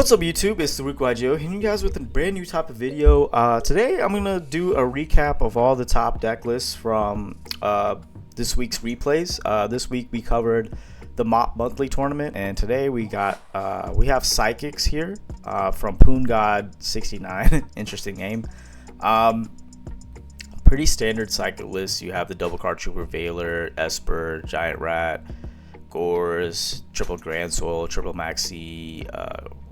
What's up YouTube, it's TheRookYGO, hitting you guys with a brand new type of video. Today I'm going to do a recap of all the top deck lists from this week's replays. This week we covered the MOP Monthly tournament, and today we have Psychics here from Poon God 69, interesting name. Pretty standard Psychic list. You have the double card Trooper Veiler, Esper, Giant Rat, Gores, triple Grand Soul, triple Maxi,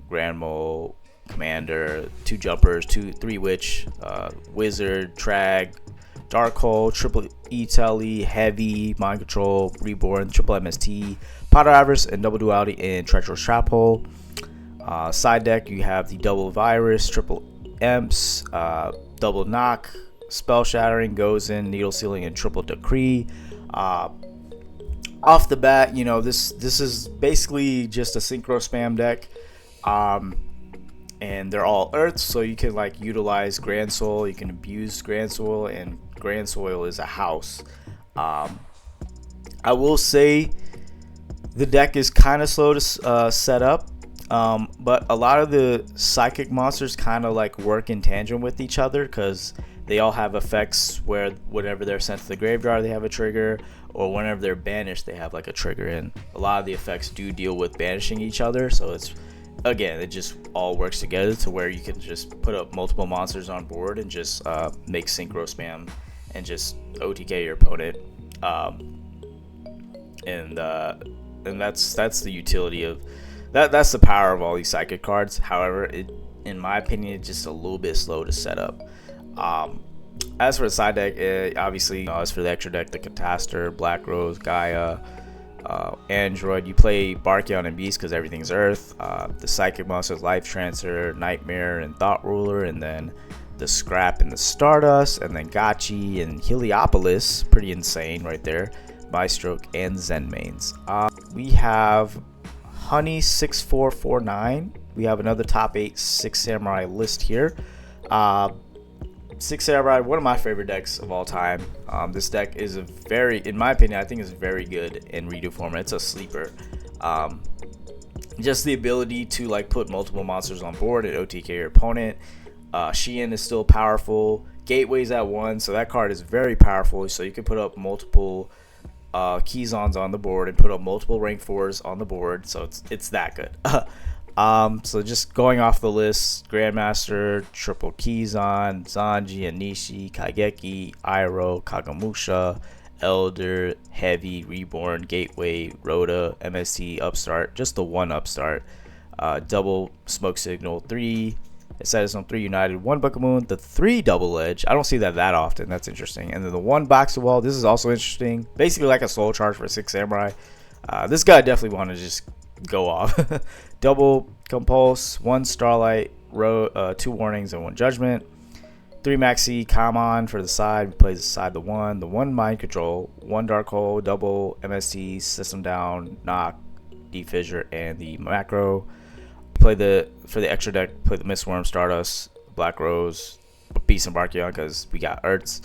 Grand Mole, Commander, 2 Jumpers, 3 Witch, Wizard, Trag, Dark Hole, triple E-Telly, Heavy, Mind Control, Reborn, triple MST, Potter Avarice, and double Duality in Treacherous Trap Hole. Side deck, you have the double Virus, triple Imps, double Knock, Spell Shattering, Goes in, Needle Sealing, and triple Decree. Off the bat, you know, this is basically just a synchro spam deck. And they're all Earths, so you can like utilize Grand Soul, you can abuse Grand Soul, and Grand Soil is a house. I will say the deck is kind of slow to set up, but a lot of the psychic monsters kind of like work in tandem with each other because they all have effects where whenever they're sent to the graveyard they have a trigger, or whenever they're banished they have like a trigger, and a lot of the effects do deal with banishing each other, so it's, again, it just all works together to where you can just put up multiple monsters on board and just make synchro spam and just OTK your opponent, and that's the utility of that. That's the power of all these psychic cards. However, in my opinion, it's just a little bit slow to set up. As for the side deck, obviously, you know, as for the extra deck, the Catastor, Black Rose, Gaia, Android, you play Barkion and Beast because everything's Earth. The Psychic Monsters, Life Transfer, Nightmare, and Thought Ruler, and then the Scrap and the Stardust, and then Gachi and Heliopolis, pretty insane right there. Mystroke and Zen Mains. We have Honey 6449. We have another top 8 Six Samurai list here. Six Samurai, one of my favorite decks of all time. This deck is in my opinion, I think is very good in REDU format. It's a sleeper. Just the ability to like put multiple monsters on board and OTK your opponent. Shein is still powerful. Gateway's at 1, so that card is very powerful. So you can put up multiple Keyzons on the board and put up multiple rank 4s on the board. So it's that good. So just going off the list: Grandmaster, triple Keyzon, Zanji, Anishi, Kaigeki, Iroh, Kagamusha, Elder, Heavy, Reborn, Gateway, Rhoda, MST, Upstart, just the 1 Upstart, double Smoke Signal, 3 Asceticism, 3 United, 1 Book of Moon, the 3 Double Edge. I don't see that often. That's interesting. And then the 1 Box of Wall. This is also interesting. Basically like a Soul Charge for 6 Samurai. This guy definitely want to just go off. Double Compulse, 1 Starlight, 2 Warnings, and 1 Judgment. 3 Maxi Kamon for the side, plays the side the 1 Mind Control, 1 Dark Hole, double MST, System Down, Knock, Defissure, and the Macro. For the extra deck, play the Mistworm, Stardust, Black Rose, Beast, and Barkion because we got Ertz,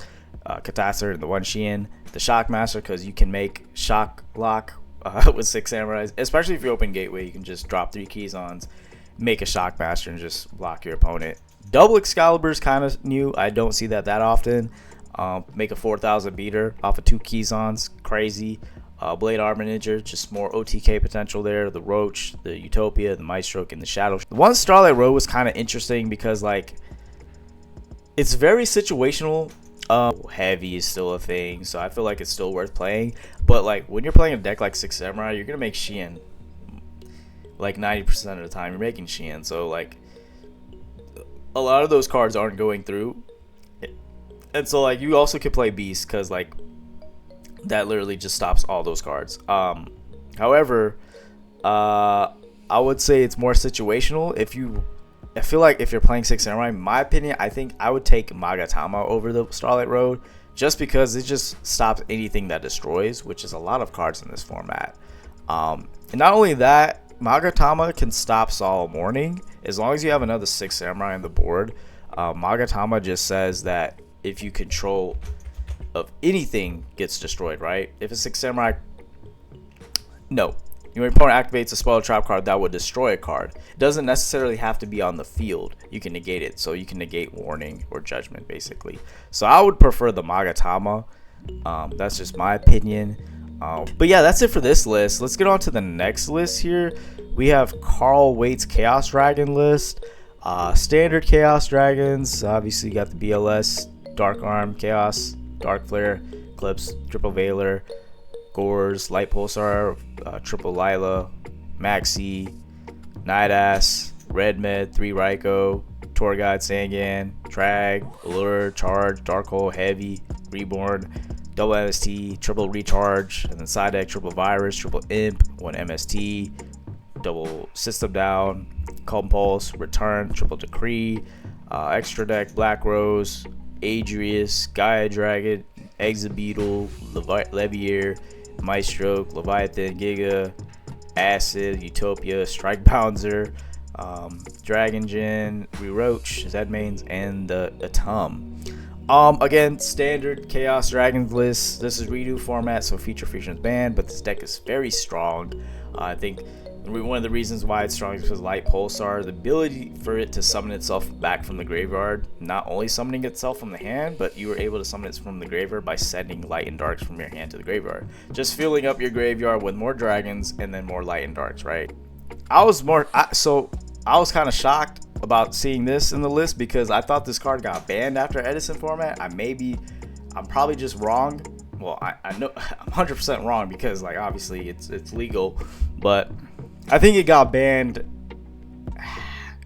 Catastor, and the 1 Shein. The Shockmaster because you can make Shock Lock with 6 Samurais, especially if you open Gateway. You can just drop 3 Keyzons, make a Shockmaster, and just block your opponent. Double Excalibur is kind of new. I don't see that often. Make a 4,000 beater off of 2 Keyzons, crazy. Blade Armor Ninja, just more OTK potential there. The Roach, the Utopia, the Mystroke, and the Shadow. The 1 Starlight Road was kind of interesting because like it's very situational. Heavy is still a thing, so I feel like it's still worth playing. But like when you're playing a deck like 6 Samurai, you're gonna make Shein like 90% of the time. You're making Shein, so like a lot of those cards aren't going through, and so like you also can play Beast because like that literally just stops all those cards. However, I would say it's more situational. I feel like if you're playing 6 Samurai, in my opinion, I think I would take Magatama over the Starlight Road just because it just stops anything that destroys, which is a lot of cards in this format. And not only that, Magatama can stop Solemn Warning. As long as you have another 6 Samurai on the board, Magatama just says that if you control of anything gets destroyed, right? If a 6 Samurai, no, Your opponent activates a spell trap card that would destroy a card. It doesn't necessarily have to be on the field. You can negate it. So you can negate Warning or Judgment, basically. So I would prefer the Magatama. That's just my opinion. But yeah, that's it for this list. Let's get on to the next list here. We have Carl Waite's Chaos Dragon list. Standard Chaos Dragons. Obviously, you got the BLS, Dark Arm, Chaos, Dark Flare, Eclipse, Triple Veiler, Gores, Light Pulsar, Triple Lila, Maxi, Night Ass, Red Med, 3 Raikou, Tour Guide Sangan, Trag, Allure, Charge, Dark Hole, Heavy, Reborn, Double MST, Triple Recharge, and then side deck Triple Virus, Triple Imp, 1 MST, Double System Down, Compulse, Return, Triple Decree, Extra Deck Black Rose, Adrius, Gaia Dragon, Exabeetle, Levier, Maestro, Leviathan, Giga, Acid, Utopia, Strike Bouncer, Dragon Gin, Reroach, Zedmains, and the Atom. Again, standard Chaos Dragons list. This is REDU format, so feature is banned, but this deck is very strong. I think one of the reasons why it's strong is because Light Pulsar, the ability for it to summon itself back from the graveyard, not only summoning itself from the hand, but you were able to summon it from the graveyard by sending Light and Darks from your hand to the graveyard. Just filling up your graveyard with more dragons and then more Light and Darks, right? I was kind of shocked about seeing this in the list because I thought this card got banned after Edison format. I'm probably just wrong. Well, I know I'm 100% wrong because like obviously it's legal, but I think it got banned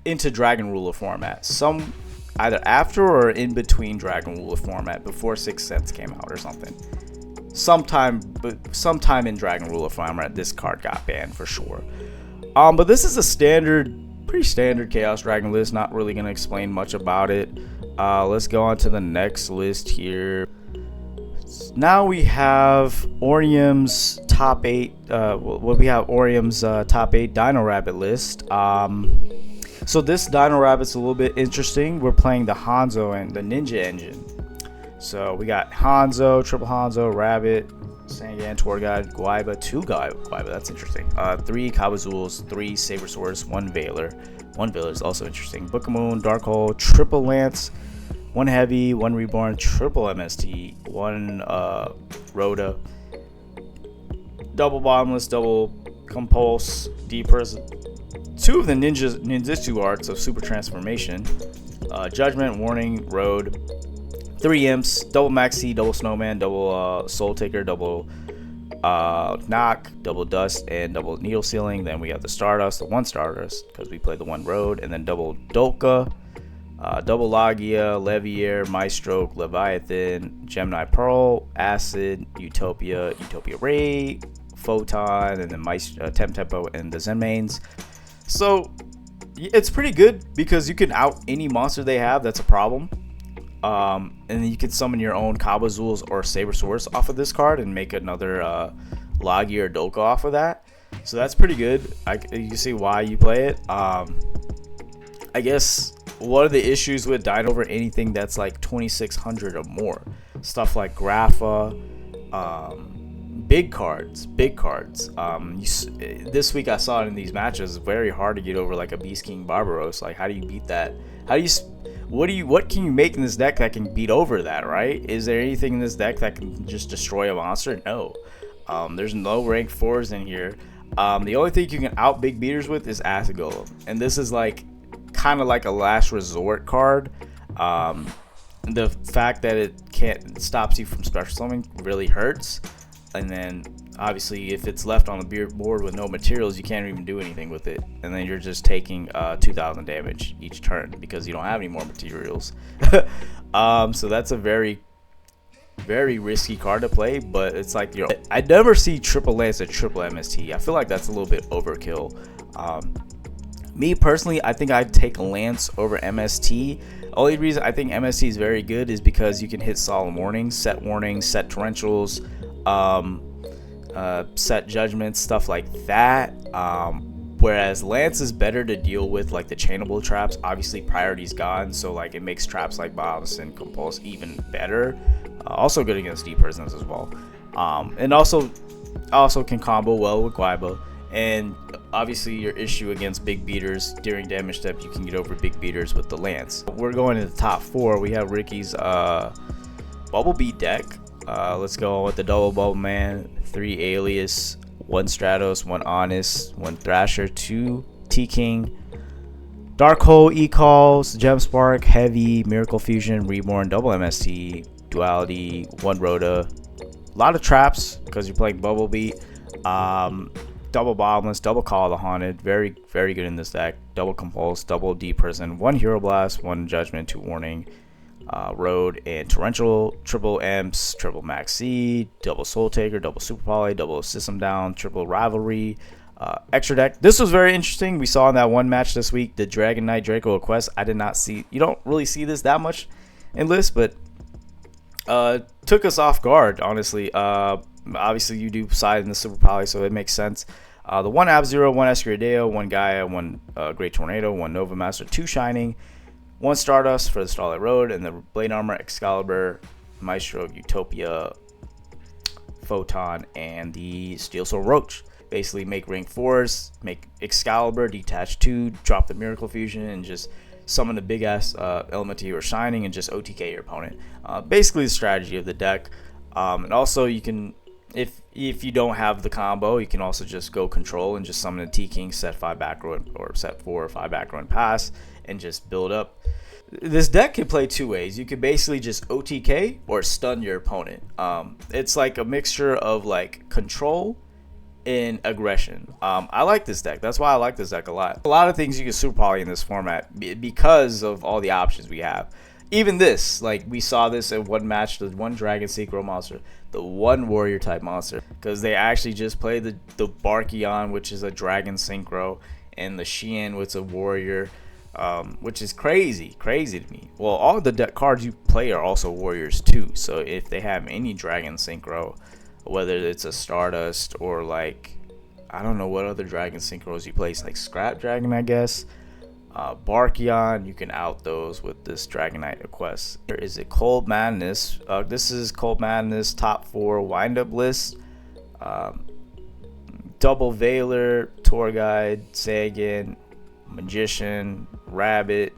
into Dragon Ruler format. Some either after or in between Dragon Ruler format before 6th Sense came out or something. Sometime in Dragon Ruler format, this card got banned for sure. But this is a pretty standard Chaos Dragon list. Not really gonna explain much about it. Let's go on to the next list here. Now we have Orium's top 8. We have Orium's top 8 Dino Rabbit list. So this Dino Rabbit's a little bit interesting. We're playing the Hanzo and the Ninja engine. So we got Hanzo, Triple Hanzo, Rabbit, Sangan, Tour Guide, Guaiba, 2 Guaiba. That's interesting. 3 Kabazuls, 3 Sabersaurs, 1 Veiler. 1 Veiler is also interesting. Book of Moon, Dark Hole, Triple Lance, 1 Heavy, 1 Reborn, Triple MST, 1 Rhoda, Double Bottomless, Double Compulse, Deepers, 2 of the Ninjutsu arts of Super Transformation, Judgment, Warning, Road, 3 Imps, Double Maxi, Double Snowman, Double Soul Taker, Double Knock, Double Dust, and Double Needle Sealing. Then we have the Stardust, the 1 Stardust, because we played the 1 Road, and then Double Dolka, Double Logia, Levier, Maestro, Leviathan, Gemini Pearl, Acid, Utopia, Utopia Ray, Photon, and then Tempo and the Zenmains. So it's pretty good because you can out any monster they have. That's a problem. And then you can summon your own Kabazuls or Sabersaurs off of this card and make another Logia or Dolka off of that. So that's pretty good. You see why you play it. I guess what are the issues with Dino over anything that's like 2600 or more? Stuff like Grapha, big cards. This week I saw it in these matches. It's very hard to get over like a Beast King Barbaros. Like, how do you beat that? What can you make in this deck that can beat over that, right? Is there anything in this deck that can just destroy a monster? No. There's no rank 4s in here. The only thing you can out big beaters with is Acid Golem, and this is like kind of like a last resort card. The fact that it stops you from special summoning really hurts, and then obviously if it's left on the board with no materials, you can't even do anything with it, and then you're just taking 2000 damage each turn because you don't have any more materials. So that's a very risky card to play, but it's like, I never see Triple Lance or Triple MST. I feel like that's a little bit overkill. Me personally, I think I'd take Lance over MST. Only reason I think MST is very good is because you can hit Solemn Warnings, set Torrentials, set Judgments, stuff like that. Whereas Lance is better to deal with like the chainable traps. Obviously priority's gone, so like it makes traps like Bobs and Compulse even better. Also good against Deep Prisons as well. And also can combo well with Guaiba. And obviously your issue against big beaters during damage step, you can get over big beaters with the lance. We're going to the top 4. We have Ricky's Bubble Beat deck. Let's go with the double Bubble Man, 3 Alias, 1 Stratos, 1 Honest, 1 Thrasher, 2 T-King, Dark Hole, E-Calls, Gem Spark, Heavy, Miracle Fusion, Reborn, double MST, Duality, 1 Rhoda. A lot of traps because you're playing Bubble Beat. Double Bottomless, double Call of the Haunted, very very good in this deck. Double Compulse, double D Prison, 1 Hero Blast, 1 Judgment, 2 Warning, Road, and Torrential, triple Imps, triple Max C, double Soul Taker, double Super Poly, double System Down, triple Rivalry. Extra deck. This was very interesting. We saw in that one match this week the Dragon Knight Draco Quest. I did not see. You don't really see this that much in lists, but took us off guard, honestly. Obviously, you do side in the Super Poly, so it makes sense. The 1 Ab-Zero, 1 Escurideo, 1 Gaia, 1 Great Tornado, 1 Nova Master, 2 Shining, 1 Stardust for the Starlight Road, and the Blade Armor, Excalibur, Maestro, Utopia, Photon, and the Steel Soul Roach. Basically, make rank 4s, make Excalibur, detach 2, drop the Miracle Fusion, and just summon the big ass element you are shining and just OTK your opponent. Basically, the strategy of the deck. And also, you can, if you don't have the combo, you can also just go control and just summon a T-King, set 5 back row or set 4 or 5 back row and pass, and just build up. This deck can play 2 ways. You can basically just OTK or stun your opponent. It's like a mixture of like control in aggression. I like this deck. That's why I like this deck a lot. A lot of things you can super poly in this format because of all the options we have. Even this, like we saw this in one match, the 1 Dragon Synchro monster, the 1 Warrior type monster, because they actually just played the Barkion, which is a Dragon Synchro, and the Xian, which is a Warrior, which is crazy to me. Well, all the deck cards you play are also Warriors too, so if they have any Dragon Synchro, whether it's a Stardust or like, I don't know what other Dragon Synchros you play, like Scrap Dragon, I guess. Barkion, you can out those with this Dragonite quest. There is a Cold Madness. This is Cold Madness top 4 wind-up list. Double Veiler, Tour Guide, Sagan, Magician, Rabbit,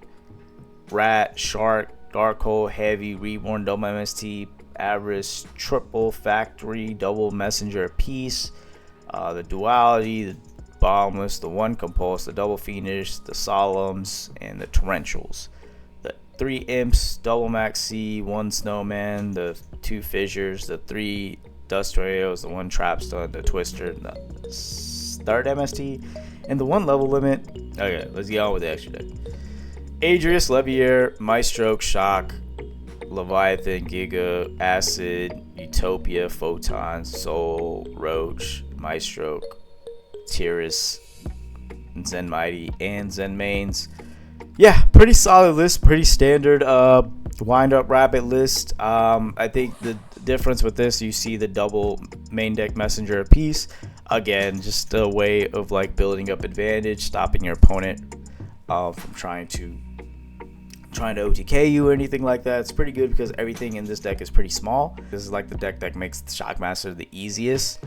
Rat, Shark, Dark Hole, Heavy, Reborn, double MST, Avarice, triple Factory, double Messenger Peace, the Duality, the Bottomless, the 1 Compulse, the double Fiendish, the Solemns, and the Torrentials. The 3 Imps, double Max C, 1 Snowman, the 2 Fissures, the 3 Dust Tornadoes, the 1 Trapstun, the Twister, the 3rd MST, and the 1 Level Limit. Okay, let's get on with the extra deck. Adrius, Levier, Maestro, Shock, Leviathan, Giga, Acid, Utopia, Photon, Soul, Roach, Maestro, Tiras, Zen Mighty, and Zen Mains. Yeah, pretty solid list, pretty standard wind up rapid list. I think the difference with this, you see the double main deck Messenger apiece. Again, just a way of like building up advantage, stopping your opponent from trying to OTK you or anything like that. It's pretty good because everything in this deck is pretty small. This is like the deck that makes Shockmaster the easiest.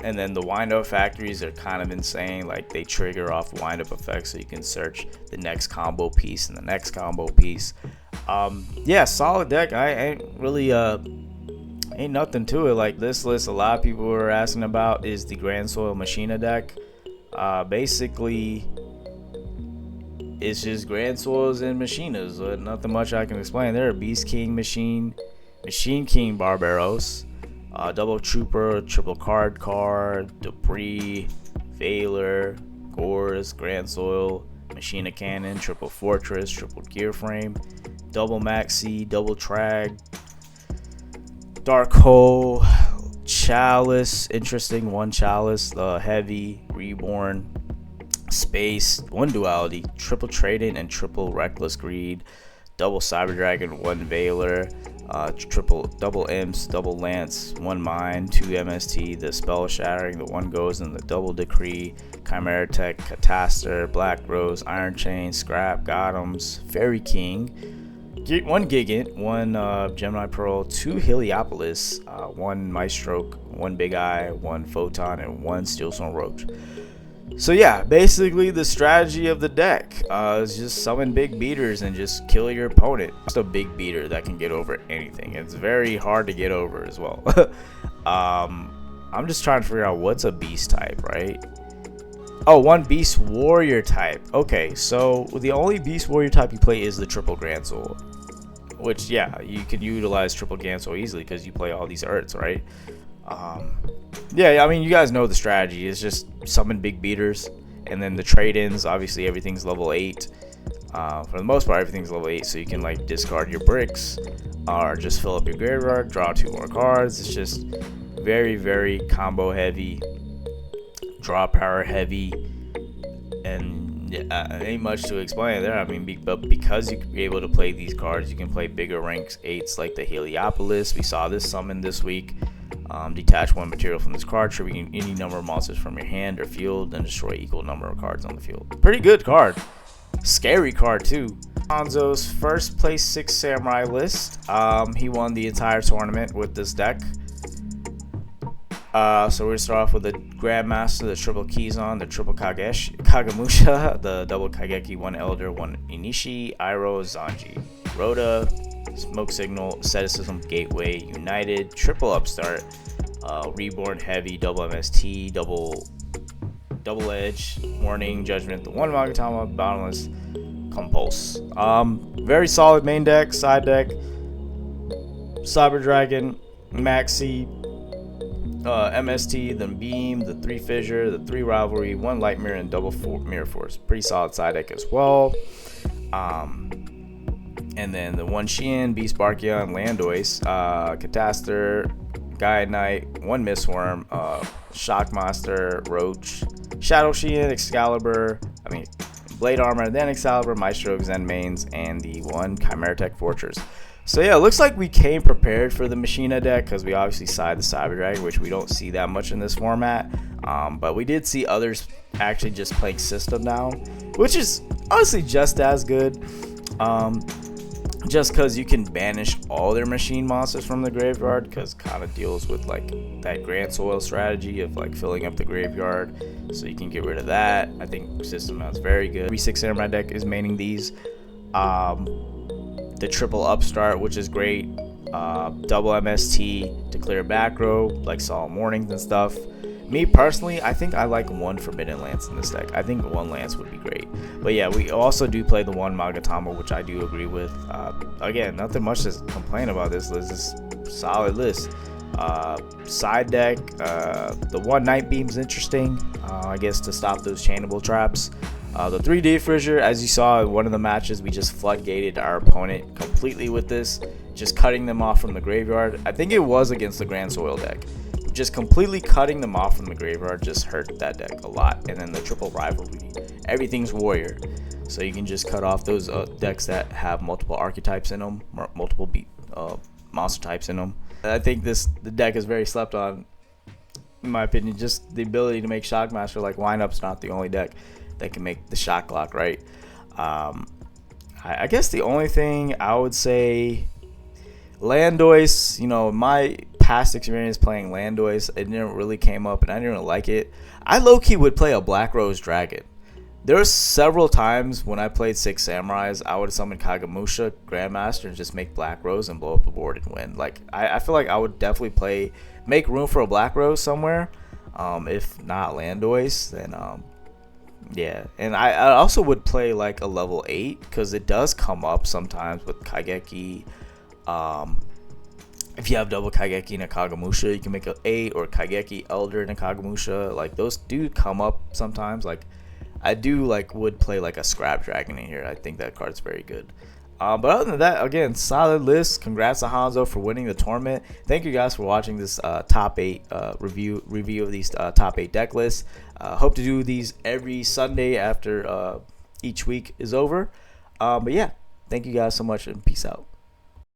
And then the wind-up factories are kind of insane. Like they trigger off wind-up effects, so you can search the next combo piece and the next combo piece. Yeah, solid deck. I ain't really ain't nothing to it. Like this list, a lot of people were asking about is the Grand Soil Machina deck. Basically, it's just Grand Soils and Machinas. Nothing much I can explain. There are Beast King Machine King Barbaros, Double Trooper, Triple Card, Debris, Veiler, Gores, Grand Soil, Machina Cannon, Triple Fortress, Triple Gear Frame, Double Maxi, Double Trag, Dark Hole, Chalice, interesting, 1 Chalice, Heavy, Reborn, Space, 1 Duality, Triple Trading, and Triple Reckless Greed, Double Cyber Dragon, 1 Veiler, double Imps, double Lance, 1 Mind, 2 MST, the Spell Shattering, the 1 Goes, and the Double Decree, Chimera Tech, Catastor, Black Rose, Iron Chain, Scrap, Gotham's, Fairy King, one Gigant, one Gemini Pearl, 2 Heliopolis, 1 Maestro, 1 Big Eye, 1 Photon, and 1 Steelstone Roach. So yeah, basically the strategy of the deck is just summon big beaters and just kill your opponent. It's a big beater that can get over anything. It's very hard to get over as well. I'm just trying to figure out what's a beast type, right? Oh, 1 beast warrior type. Okay, so the only beast warrior type you play is the triple Grand Soul, which yeah, you can utilize triple Grand Soul easily because you play all these Urts, right? Yeah, I mean, you guys know the strategy is just summon big beaters, and then the trade-ins, obviously everything's level 8. For the most part, everything's level 8, so you can like discard your bricks or just fill up your graveyard, draw 2 more cards. It's just very, very combo heavy, draw power heavy, and ain't much to explain there. I mean, but because you can be able to play these cards, you can play bigger ranks 8s like the Heliopolis. We saw this summon this week. Detach 1 material from this card, triggering any number of monsters from your hand or field, and destroy equal number of cards on the field. Pretty good card. Scary card too. Hanzo's first place 6 Samurai list. He won the entire tournament with this deck. So we're gonna start off with the Grandmaster, the triple Kizon, the triple Kagemusha, the double Kageki, 1 Elder, 1 Inishi, Iroh, Zanji, Rhoda, Smoke Signal, Asceticism, Gateway, United, triple Upstart, Reborn Heavy, double MST, double Edge, Warning, Judgment, the 1 Magatama, Boundless, Compulse. Very solid main deck, side deck, Cyber Dragon, Maxi, MST, then Beam, the 3 Fissure, the 3 Rivalry, 1 Light Mirror, and double Mirror Force. Pretty solid side deck as well. And then the 1 Xian, Beast Barkia, and Landois, Catastor, Gaia Knight, 1 Mistworm, Shockmaster, Roach, Shadow Xian, Excalibur, Blade Armor, then Excalibur, Maestro, Zen Mains, and the 1 Chimera Tech Fortress. So yeah, it looks like we came prepared for the Machina deck because we obviously side the Cyber Dragon, which we don't see that much in this format. But we did see others actually just playing system now, which is honestly just as good. Just because you can banish all their machine monsters from the graveyard, because kind of deals with like that Grand Soil strategy of like filling up the graveyard, so you can get rid of that. I think system is very good. 3-6 Samurai deck is maining these. The triple Upstart, which is great. Double MST to clear back row, like Solemn Warnings and stuff. Me personally, I think I like 1 Forbidden Lance in this deck. I think 1 Lance would be great. But yeah, we also do play the 1 Magatama, which I do agree with. Again, nothing much to complain about this list. This is a solid list. Side deck, the 1 Night Beam's interesting, I guess, to stop those chainable traps. The 3D Fissure, as you saw in one of the matches, we just floodgated our opponent completely with this, just cutting them off from the graveyard. I think it was against the Grand Soil deck. Just completely cutting them off from the graveyard just hurt that deck a lot. And then the triple Rivalry, everything's warrior, so you can just cut off those decks that have multiple archetypes in them, multiple monster types in them. I think the deck is very slept on, in my opinion. Just the ability to make Shockmaster, like Wind-Up's not the only deck that can make the Shock Lock, right? I guess the only thing I would say, Landois, my past experience playing Landois, it never really came up and I didn't really like it. I low-key would play a Black Rose Dragon. There were several times when I played 6 Samurais, I would summon Kagemusha, Grandmaster, and just make Black Rose and blow up the board and win. Like, I feel like I would definitely make room for a Black Rose somewhere. If not Landois, then yeah. And I also would play like a level 8, because it does come up sometimes with Kageki. If you have double Kageki and a Kagemusha, you can make an 8, or Kageki, Elder, and a Kagemusha. Like, those do come up sometimes. Like, I do would play like a Scrap Dragon in here. I think that card's very good. But other than that, again, solid list. Congrats to Hanzo for winning the tournament. Thank you guys for watching this top 8 review of these top 8 deck lists. Hope to do these every Sunday after each week is over. But yeah, thank you guys so much, and peace out.